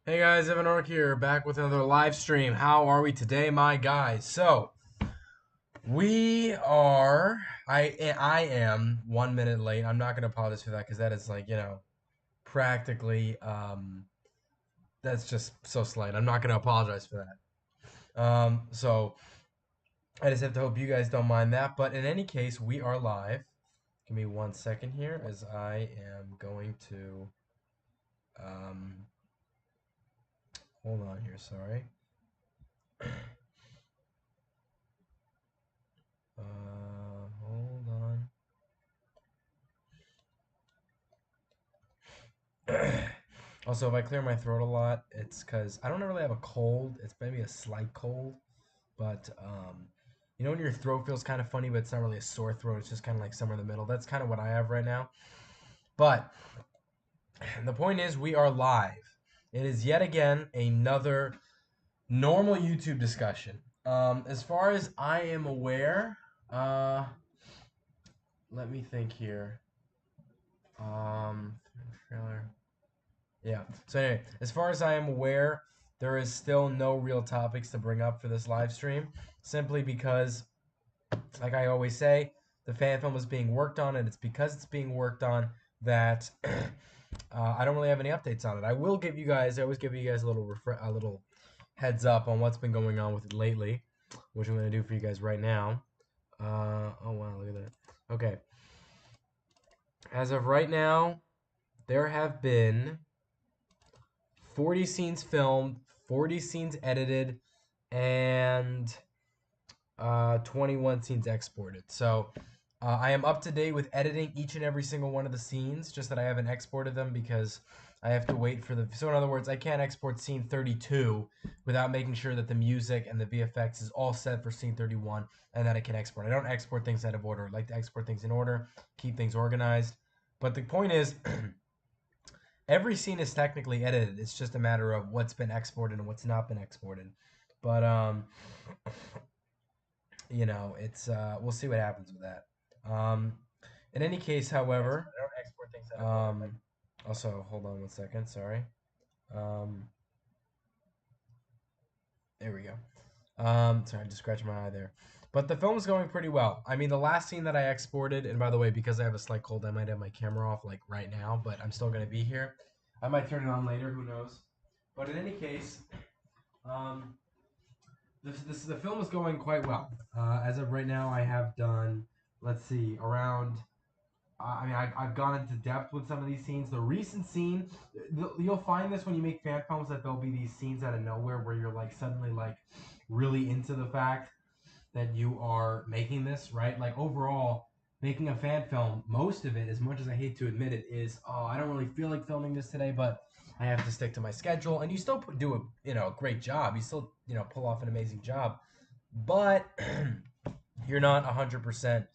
Hey guys, Evan Ork here, back with another live stream. How are we today, my guys? So we are. I am 1 minute late. I'm not gonna apologize for that because that is like practically that's just so slight. I'm not gonna apologize for that. So I just have to hope you guys don't mind that. But in any case, we are live. Give me 1 second here as I am going to um hold on here. Sorry. Hold on. Also, if I clear my throat a lot, it's because I don't really have a cold. It's maybe a slight cold, but when your throat feels kind of funny, but it's not really a sore throat. It's just kind of like somewhere in the middle. That's kind of what I have right now. But the point is, we are live. It is yet again another normal YouTube discussion. As far as I am aware, uh, let me think here. Um, trailer. Yeah. So anyway, as far as I am aware, there is still no real topics to bring up for this live stream, simply because, like I always say, the fan film is being worked on, and it's because it's being worked on that I don't really have any updates on it. I will give you guys. I always give you guys a little heads up on what's been going on with it lately, which I'm going to do for you guys right now. Oh wow, look at that. Okay. As of right now, there have been 40 scenes filmed, 40 scenes edited, and 21 scenes exported. So I am up to date with editing each and every single one of the scenes, just that I haven't exported them because I have to wait for the. So, in other words, I can't export scene 32 without making sure that the music and the VFX is all set for scene 31 and that I can export. I don't export things out of order. I like to export things in order, keep things organized. But the point is, every scene is technically edited. It's just a matter of what's been exported and what's not been exported. But it's we'll see what happens with that. Um, in any case, however, I don't export things out of order. Also, hold on 1 second. Sorry. Um, there we go. Sorry, I just scratched my eye there. But the film's going pretty well. I mean, the last scene that I exported, and by the way, because I have a slight cold, I might have my camera off like right now, but I'm still gonna be here. I might turn it on later. Who knows? But in any case, um, the film is going quite well. As of right now, I have done, let's see, around. I mean, I've gone into depth with some of these scenes. The recent scene, you'll find this when you make fan films that there'll be these scenes out of nowhere where you're like suddenly like really into the fact that you are making this, right? Like overall, making a fan film, most of it, as much as I hate to admit it, is I don't really feel like filming this today, but I have to stick to my schedule. And you still do a great job. You still pull off an amazing job, but you're not 100%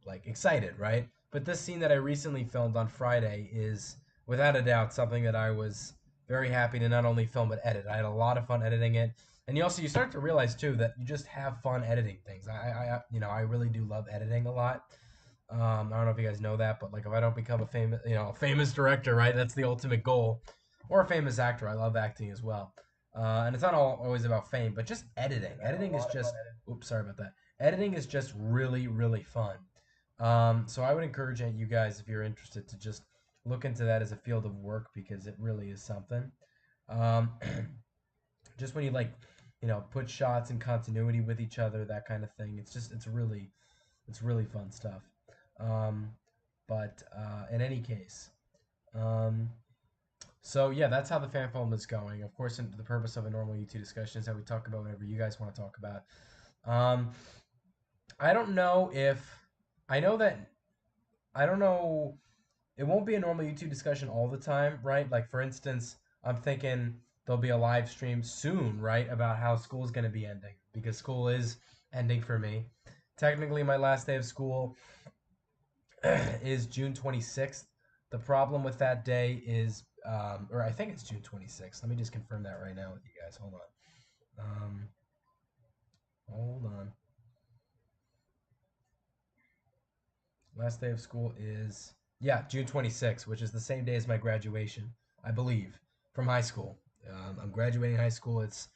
like excited, right? But this scene that I recently filmed on Friday is without a doubt something that I was very happy to not only film but edit. I had a lot of fun editing it. And you start to realize too that you just have fun editing things. I really do love editing a lot. I don't know if you guys know that, but like if I don't become a famous director, right? That's the ultimate goal, or a famous actor. I love acting as well. And it's not always about fame, but just editing. Editing is just. Oops, sorry about that. Editing is just really, really fun. So I would encourage you guys, if you're interested, to just look into that as a field of work because it really is something. Um, just when you put shots in continuity with each other, that kind of thing. It's really fun stuff. Um, but in any case, um, so yeah, that's how the fan film is going. Of course, the purpose of a normal YouTube discussion is that we talk about whatever you guys want to talk about. Um, I don't know if I know that I don't know. It won't be a normal YouTube discussion all the time, right? Like for instance, I'm thinking there'll be a live stream soon, right, about how school's going to be ending because school is ending for me. Technically, my last day of school is June 26th. The problem with that day is, or I think it's June 26th. Let me just confirm that right now with you guys. Hold on. Hold on. Last day of school is, yeah, June 26th, which is the same day as my graduation, I believe. from high school. I'm graduating high school. It's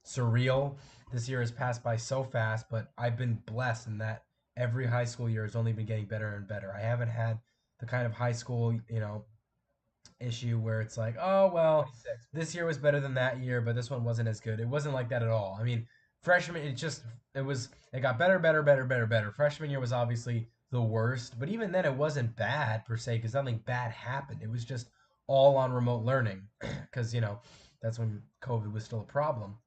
surreal. This year has passed by so fast, but I've been blessed in that every high school year has only been getting better and better. I haven't had the kind of high school, issue where it's like, oh, well, this year was better than that year, but this one wasn't as good. It wasn't like that at all. I mean, freshman, it got better, better, better, better, better. Freshman year was obviously the worst, but even then it wasn't bad per se because nothing bad happened. It was just all on remote learning because, that's when COVID was still a problem.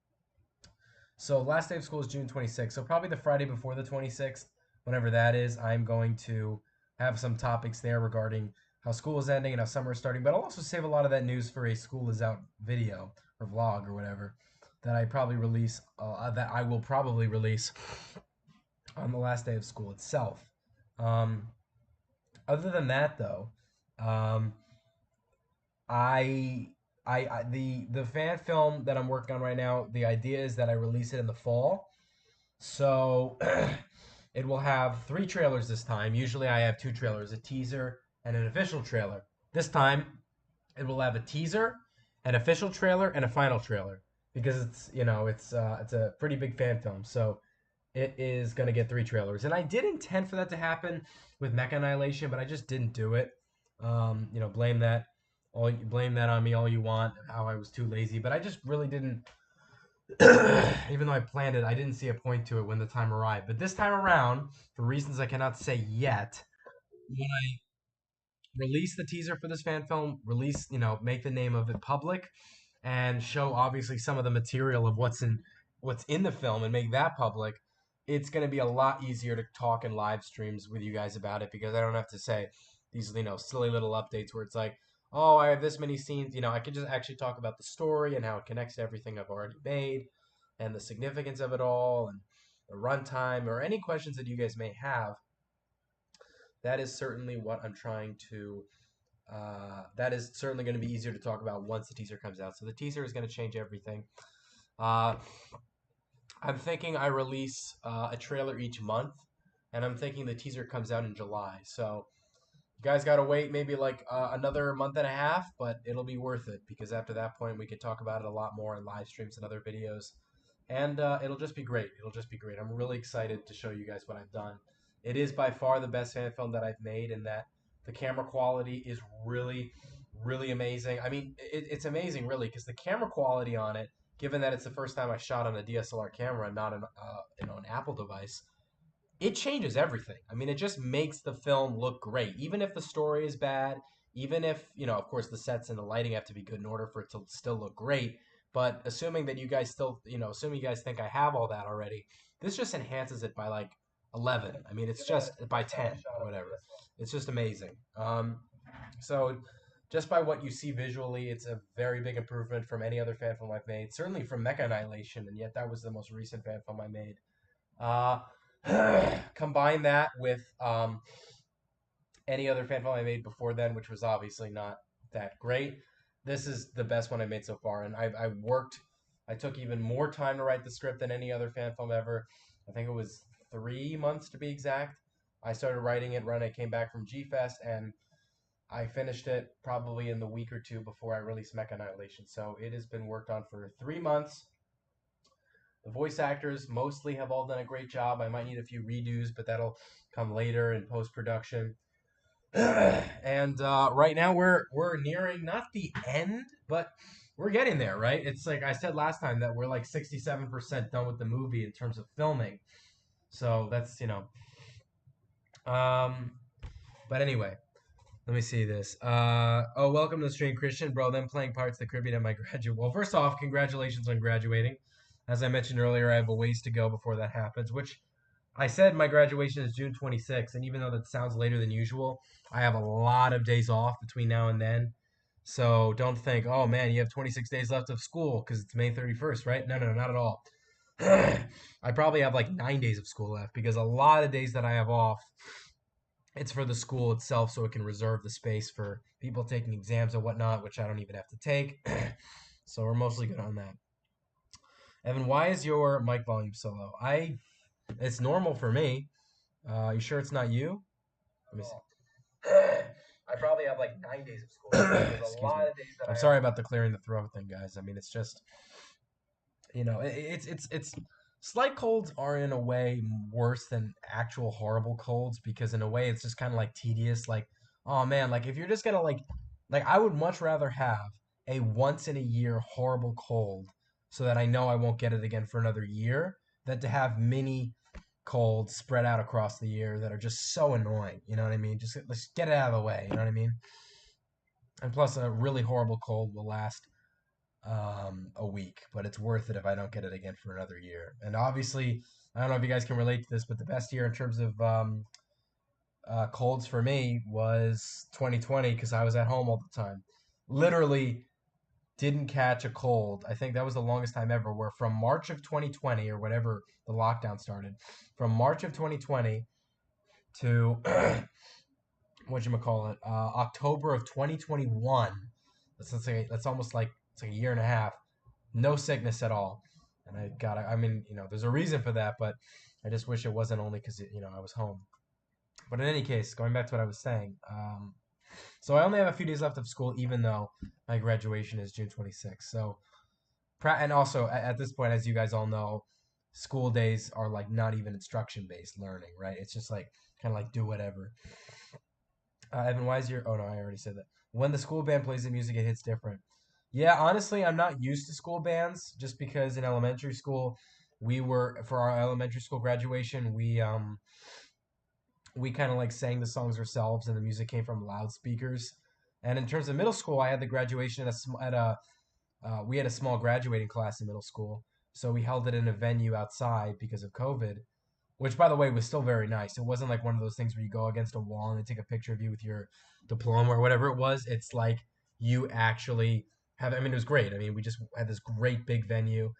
So last day of school is June 26th. So probably the Friday before the 26th, whenever that is, I'm going to have some topics there regarding how school is ending and how summer is starting. But I'll also save a lot of that news for a school is out video or vlog or whatever that I will probably release on the last day of school itself. Um, Other than that, though, um, I the fan film that I'm working on right now. The idea is that I release it in the fall. So it will have three trailers this time. Usually I have two trailers, a teaser and an official trailer. This time it will have a teaser, an official trailer, and a final trailer because it's a pretty big fan film. So it is going to get three trailers. And I did intend for that to happen with Mecha Annihilation, but I just didn't do it. Blame that on me all you want, how I was too lazy, but I just really didn't even though I planned it, I didn't see a point to it when the time arrived. But this time around, for reasons I cannot say yet, when I release the teaser for this fan film, make the name of it public, and show obviously some of the material of what's in the film and make that public, it's going to be a lot easier to talk in live streams with you guys about it because I don't have to say these silly little updates where it's like, oh, I have this many scenes. I can just actually talk about the story and how it connects to everything I've already made and the significance of it all and the runtime or any questions that you guys may have. That is certainly what I'm trying to. That is certainly going to be easier to talk about once the teaser comes out. So the teaser is going to change everything. Uh, I'm thinking I release a trailer each month, and I'm thinking the teaser comes out in July. So you guys got to wait maybe like another month and a half, but it'll be worth it because after that point we could talk about it a lot more in live streams and other videos. And it'll just be great. It'll just be great. I'm really excited to show you guys what I've done. It is by far the best fan film that I've made, in that the camera quality is really, really amazing. I mean, it's amazing, really, because the camera quality on it, given that it's the first time I shot on a DSLR camera and not an Apple device, it changes everything. I mean, it just makes the film look great, even if the story is bad, even if, of course, the sets and the lighting have to be good in order for it to still look great. But assuming that you guys assuming you guys think I have all that already, this just enhances it by like 11. I mean, it's just by 10 or whatever. It's just amazing. So just by what you see visually, it's a very big improvement from any other fan film I've made. Certainly from Mecha Annihilation, and yet that was the most recent fan film I made. Uh, Combine that with any other fan film I made before then, which was obviously not that great. This is the best one I made so far, and I worked. I took even more time to write the script than any other fan film ever. I think it was 3 months to be exact. I started writing it when I came back from G Fest, and I finished it probably in the week or two before I released Mecha Annihilation. So it has been worked on for 3 months. The voice actors mostly have all done a great job. I might need a few redos, but that'll come later in post production. And right now we're nearing not the end, but we're getting there, right? It's like I said last time that we're like 67% done with the movie in terms of filming. So that's um but anyway, let me see this. Welcome to the stream, Christian, bro. Them playing Pirates of the Caribbean at my graduate. Well, first off, congratulations on graduating. As I mentioned earlier, I have a ways to go before that happens, which I said my graduation is June 26th, and even though that sounds later than usual, I have a lot of days off between now and then. So don't think, oh man, you have 26 days left of school because it's May 31st, right? No, no, not at all. I probably have like 9 days of school left because a lot of days that I have off, it's for the school itself so it can reserve the space for people taking exams and whatnot, which I don't even have to take. So we're mostly good on that. Evan, why is your mic volume so low? It's normal for me. You sure it's not you? Let me see. I probably have like 9 days of school left. There's a Excuse me. lot of days that I'm I have sorry about left. the clearing the throat thing, guys. I mean, it's just it's slight colds are in a way worse than actual horrible colds because in a way it's just kind of like tedious. Like, oh man, like if you're just gonna like I would much rather have a once in a year horrible cold so that I know I won't get it again for another year than to have mini colds spread out across the year that are just so annoying. You know what I mean? Just let's get it out of the way. You know what I mean? And plus, a really horrible cold will last a week, but it's worth it if I don't get it again for another year. And obviously, I don't know if you guys can relate to this, but the best year in terms of colds for me was 2020 because I was at home all the time. Literally didn't catch a cold. I think that was the longest time ever, where from March of 2020 or whatever the lockdown started, from March of 2020 to what you call it, October of 2021. That's almost like it's like a year and a half. No sickness at all. And I mean, there's a reason for that, but I just wish it wasn't only because, I was home. But in any case, going back to what I was saying, so I only have a few days left of school, even though my graduation is June 26th. So, and also at this point, as you guys all know, school days are like not even instruction based learning, right? It's just like kind of like do whatever. Evan, why is your? Oh no, I already said that. When the school band plays the music, it hits different. Yeah, honestly, I'm not used to school bands just because in elementary school, we were for our elementary school graduation, we kind of like sang the songs ourselves, and the music came from loudspeakers. And in terms of middle school, I had the graduation at a we had a small graduating class in middle school, so we held it in a venue outside because of COVID, which by the way was still very nice. It wasn't like one of those things where you go against a wall and they take a picture of you with your diploma or whatever it was. It's like you actually have. I mean, it was great. I mean, we just had this great big venue.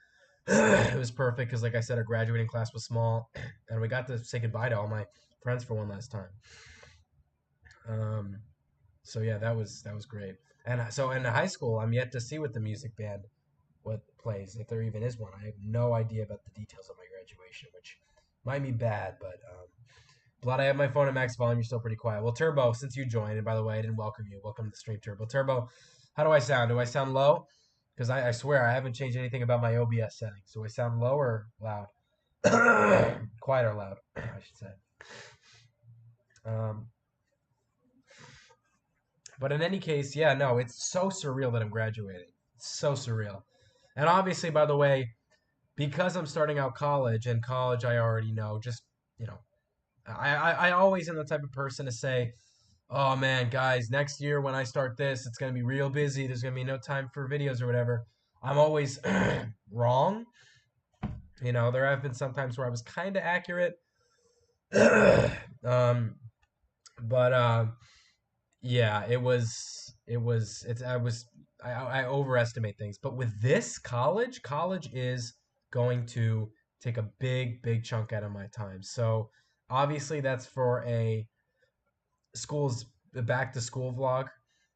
It was perfect because, like I said, our graduating class was small, and we got to say goodbye to all my friends for one last time. Um, so yeah, that was great. And so in high school, I'm yet to see what the music band what plays, if there even is one. I have no idea about the details of my graduation, which might be bad, but Blood, I have my phone at max volume. You're still pretty quiet. Well, Turbo, since you joined, and by the way, I didn't welcome you. Welcome to the stream, Turbo. Turbo, how do I sound? Do I sound low? Because I swear I haven't changed anything about my OBS settings. Do I sound low or loud? Quiet or loud, I should say. Um, but in any case, yeah, no, it's so surreal that I'm graduating. It's so surreal. And obviously, by the way, because I'm starting out college, and college I already know, just, you know, I always am the type of person to say, oh man, guys, next year when I start this, it's going to be real busy. There's going to be no time for videos or whatever. I'm always wrong. There have been some times where I was kind of accurate. um, but yeah, I overestimate things. But with this college is going to take a big, big chunk out of my time. So obviously that's for a school's the back to school vlog,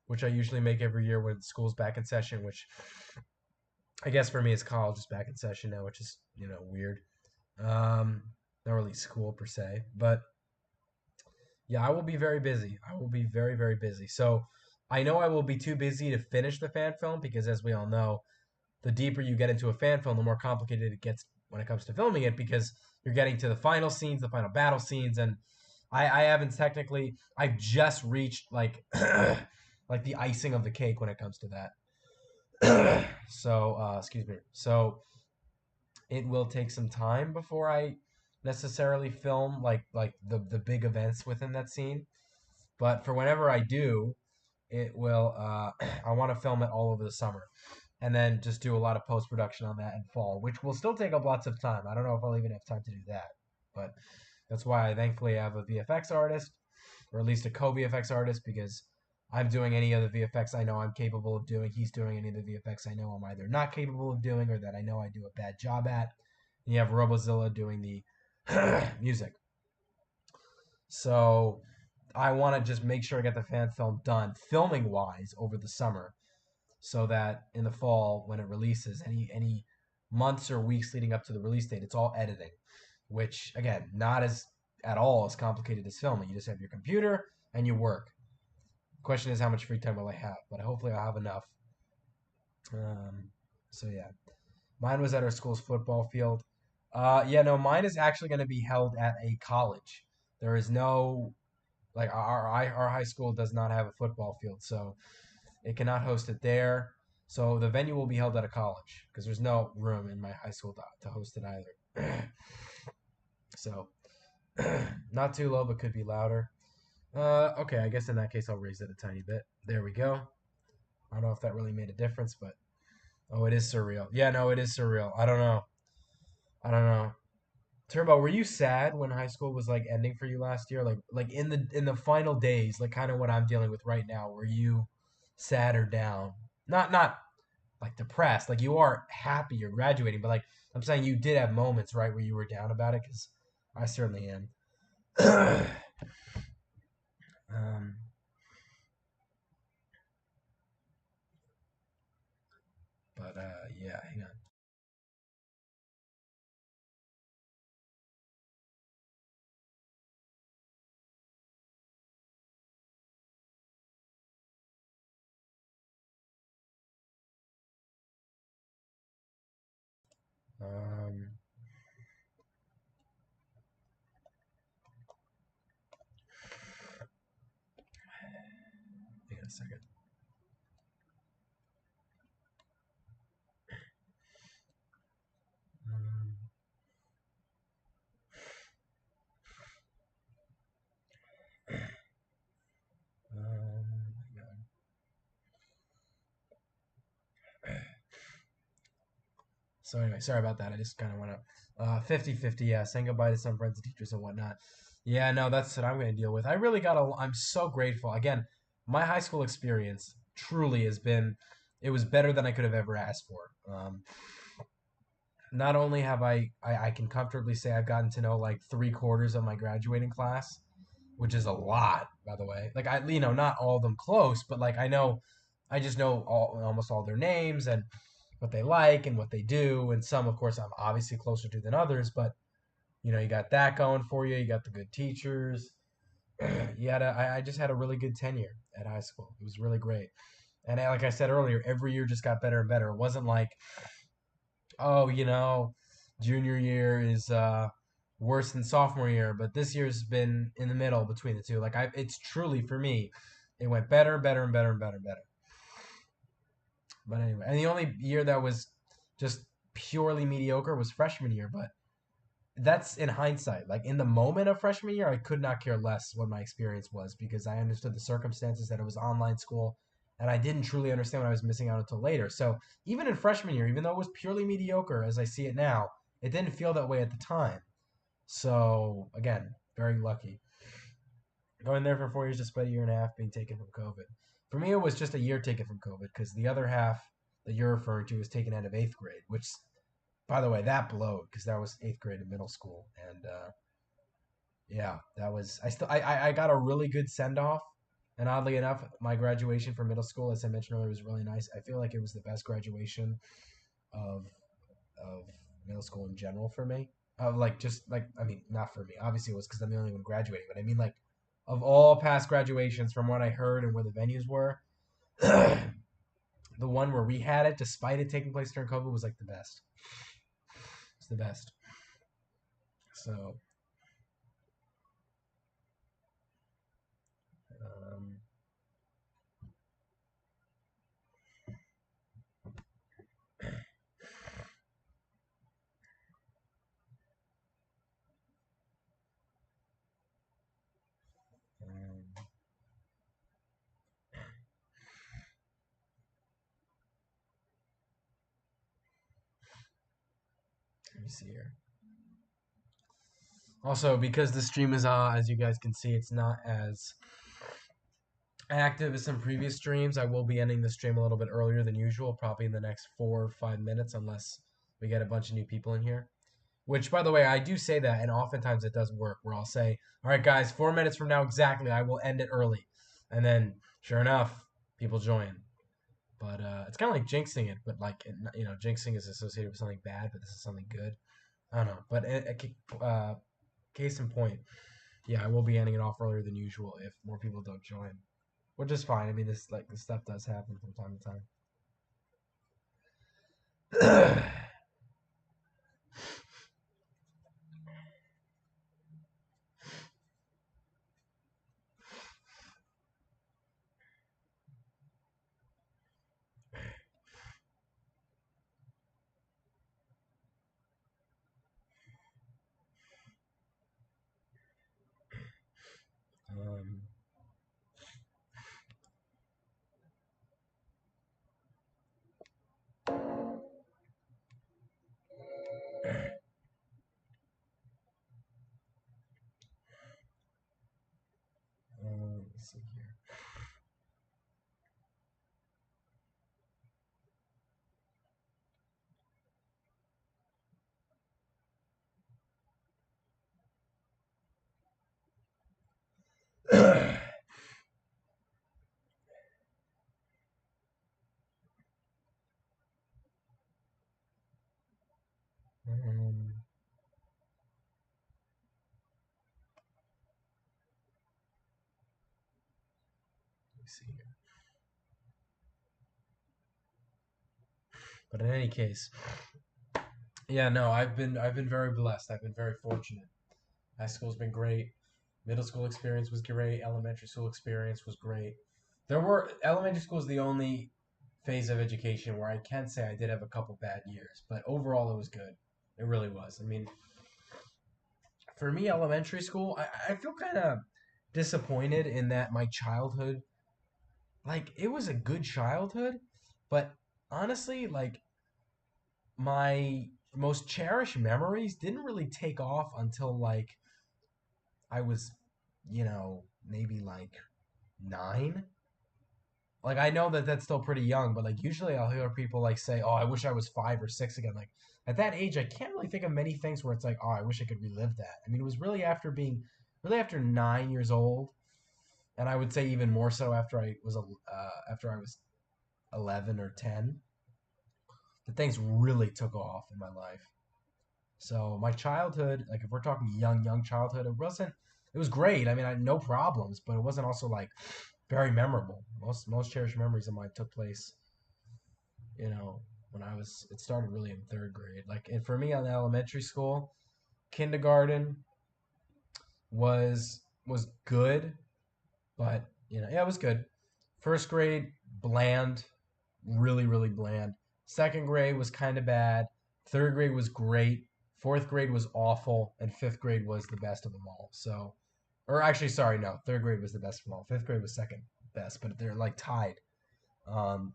which I usually make every year when school's back in session, which I guess for me is college is back in session now, which is, weird. Um, Not really school per se, but yeah, I will be very busy. I will be very, very busy. So I know I will be too busy to finish the fan film because, as we all know, the deeper you get into a fan film, the more complicated it gets when it comes to filming it because you're getting to the final scenes, the final battle scenes, and I haven't technically. I've just reached like like the icing of the cake when it comes to that. So excuse me. So it will take some time before I necessarily film like the big events within that scene. But for whenever I do, it will. I want to film it all over the summer, and then just do a lot of post production on that in fall, which will still take up lots of time. I don't know if I'll even have time to do that, but that's why I thankfully have a VFX artist, or at least a co VFX artist, because I'm doing any of the VFX I know I'm capable of doing. He's doing any of the VFX I know I'm either not capable of doing or that I know I do a bad job at. And you have Robozilla doing the music. So I want to just make sure I get the fan film done, filming wise, over the summer, so that in the fall when it releases, any months or weeks leading up to the release date, it's all editing, which again, not as at all as complicated as filming. You just have your computer and you work. Question is how much free time will I have, but hopefully I'll have enough. Um, so yeah, mine was at our school's football field. Yeah, no, mine is actually going to be held at a college. There is no like our high school does not have a football field, so it cannot host it there. So the venue will be held at a college because there's no room in my high school to host it either. So not too low, but could be louder. Okay, I guess in that case I'll raise it a tiny bit. There we go. I don't know if that really made a difference, but oh, it is surreal. Yeah, no, it is surreal. I don't know. I don't know. Turbo, were you sad when high school was like ending for you last year? Like in the final days, like kind of what I'm dealing with right now. Were you sad or down? Not like depressed. Like you are happy you're graduating, but like I'm saying you did have moments, right, where you were down about it because I certainly am. um, but yeah, hang on. Hang on a second. Um, hang on. So anyway, sorry about that. I just kind of want to 50-50, yeah, saying goodbye to some friends and teachers and whatnot. Yeah, no, that's what I'm going to deal with. I really got a I'm so grateful. Again, my high school experience truly has been it was better than I could have ever asked for. Not only have I can comfortably say I've gotten to know like 3/4 of my graduating class, which is a lot, by the way. Like not all of them close, but like I just know almost all their names and what they like and what they do. And some, of course, I'm obviously closer to than others, but you got that going for you. You got the good teachers. I just had a really good tenure at high school. It was really great. And like I said earlier, every year just got better and better. It wasn't like, oh, junior year is worse than sophomore year, but this year's been in the middle between the two. It's truly for me, it went better, better, and better, and better, and better. But anyway, and the only year that was just purely mediocre was freshman year. But that's in hindsight. Like in the moment of freshman year, I could not care less what my experience was because I understood the circumstances that it was online school, and I didn't truly understand what I was missing out until later. So even in freshman year, even though it was purely mediocre as I see it now, it didn't feel that way at the time. So again, very lucky. Going there for 4 years despite a year and a half being taken from COVID. For me, it was just a year taken from COVID because the other half that you're referring to was taken out of eighth grade, which, by the way, that blowed because that was eighth grade in middle school, and yeah, that was I got a really good send off, and oddly enough, my graduation from middle school, as I mentioned earlier, was really nice. I feel like it was the best graduation of of middle school in general for me. Like just like I mean, not for me. Obviously, it was because I'm the only one graduating, but I mean like of all past graduations, from what I heard and where the venues were, the one where we had it, despite it taking place during COVID, was like the best. It's the best. So, um, um, let me see here. Also, because the stream is as you guys can see, it's not as active as some previous streams. I will be ending the stream a little bit earlier than usual, probably in the next 4 or 5 minutes, unless we get a bunch of new people in here. Which, by the way, I do say that, and oftentimes it does work, where I'll say, all right, guys, 4 minutes from now exactly, I will end it early. And then, sure enough, people join. But it's kind of like jinxing it, but like, jinxing is associated with something bad, but this is something good. I don't know. But case in point, yeah, I will be ending it off earlier than usual if more people don't join. which is fine. I mean, this stuff does happen from time to time. um, let's see here. um, let me see here. But in any case, yeah, no, I've been very blessed. I've been very fortunate. High school's been great. Middle school experience was great. Elementary school experience was great. Elementary school is the only phase of education where I can say I did have a couple bad years, but overall it was good. It really was. I mean, for me, elementary school, I feel kind of disappointed in that my childhood, like, it was a good childhood, but honestly, like, my most cherished memories didn't really take off until, like, I was, maybe like 9. Like, I know that that's still pretty young, but like usually I'll hear people like say, "Oh, I wish I was 5 or 6 again." Like at that age, I can't really think of many things where it's like, "Oh, I wish I could relive that." I mean, it was really after 9 years old, and I would say even more so after I was 11 or 10, that things really took off in my life. So my childhood, like if we're talking young childhood, it was great. I mean, I had no problems, but it wasn't also like very memorable. Most cherished memories of mine took place, you know, it started really in third grade. Like, and for me on elementary school, kindergarten was good, but yeah, it was good. First grade, bland, really bland. Second grade was kind of bad. Third grade was great. Fourth grade was awful, and fifth grade was the best of them all. So, or actually, sorry, no, third grade was the best of them all. Fifth grade was second best, but they're like tied. Um,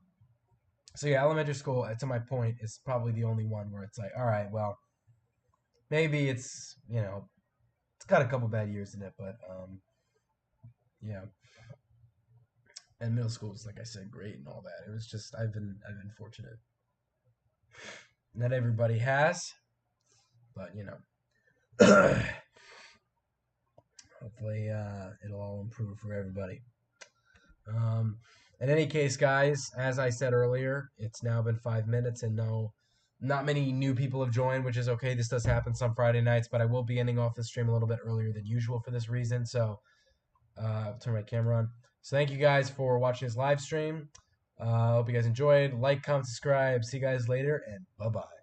so yeah, elementary school, to my point, is probably the only one where it's like, all right, well, maybe it's got a couple bad years in it, but yeah. And middle school was, like I said, great and all that. It was just I've been fortunate. Not everybody has, but hopefully it'll all improve for everybody. Um, in any case, guys, as I said earlier, it's now been 5 minutes, and no, not many new people have joined, which is okay. This does happen some Friday nights, but I will be ending off the stream a little bit earlier than usual for this reason. So I'll turn my camera on. So thank you guys for watching this live stream. Hope you guys enjoyed. Like, comment, subscribe. See you guys later, and bye bye.